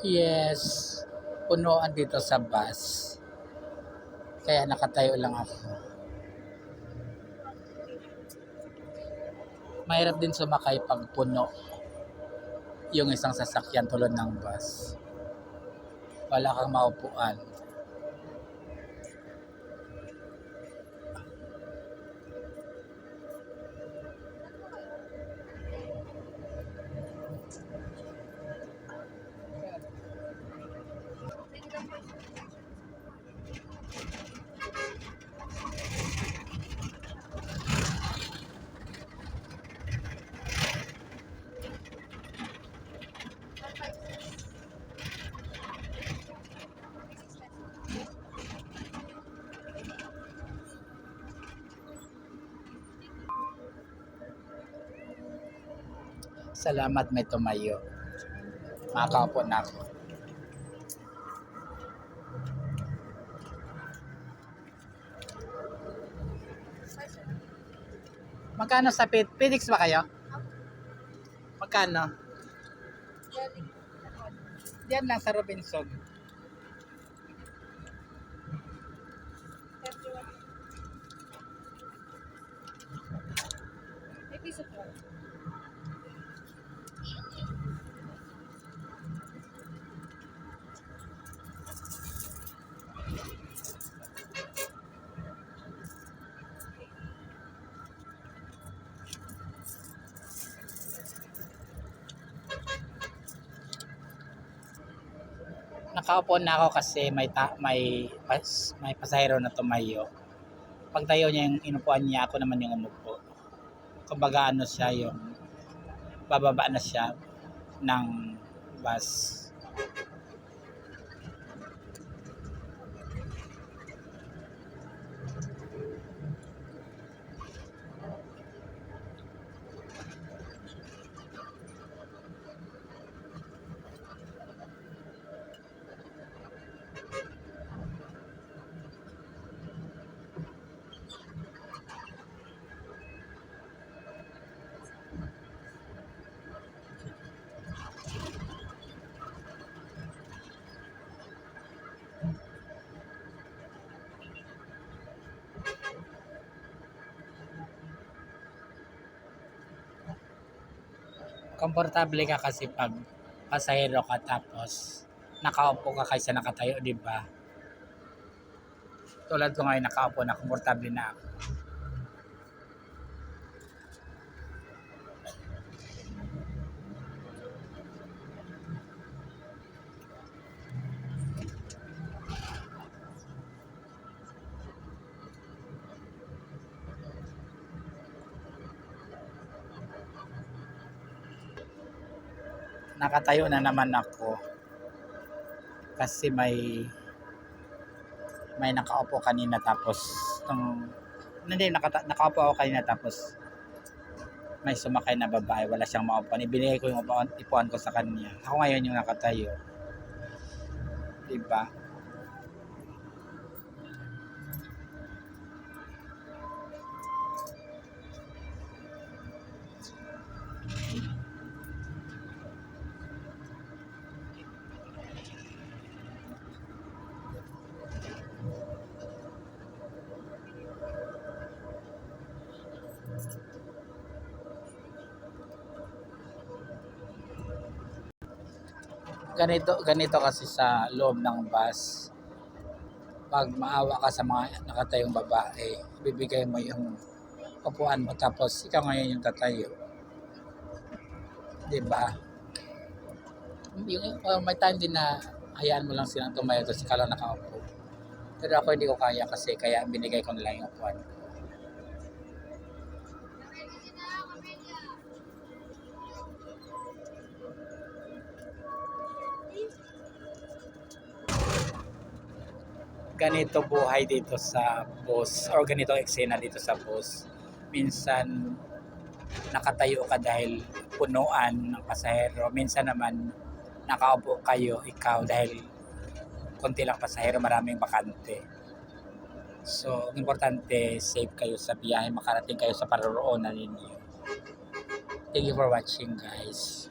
Yes, punuan dito sa bus. Kaya nakatayo lang ako. Mahirap din sumakay pag puno yung isang sasakyan tulad ng bus. Wala kang maupuan. Salamat may tumayo. Makakaupo na ako. Magkano sa Phoenix ba kayo? Magkano? Diyan lang sa Robinson. May piso po. Nakaupo na ako kasi may pasahero na tumayo. Pag tayo niya yung inupuan niya, ako naman yung umupo. Kumbaga ano siya yung bababa na siya ng bus. Komportable ka kasi pag pasahero ka tapos nakaupo ka kaysa nakatayo, di ba? Tulad ko ngayon nakaupo na, komportable na ako. Nakatayo na naman ako kasi may nakaupo kanina tapos nakaupo ako kanina tapos may sumakay na babae, wala siyang maupuan. Ibinigay ko yung ipuan ko sa kanya. Ako ngayon yung nakatayo. Diba? Ganito kasi sa loob ng bus. Pag maawa ka sa mga nakatayong babae, bibigay mo yung upuan mo tapos ikaw ngayon yung tatayo. 'Di ba? Yung may time din na hayaan mo lang silang tumayo tapos ikaw lang nakaupo. Pero ako hindi ko kaya kasi kaya binigay ko na lang yung upuan. Ganito buhay dito sa bus or ganito eksena dito sa bus. Minsan nakatayo ka dahil punuan ng pasahero. Minsan naman nakaupo kayo ikaw dahil konti lang pasahero, maraming bakante. So, importante safe kayo sa biyahe, makarating kayo sa paroroonan ninyo. Thank you for watching guys.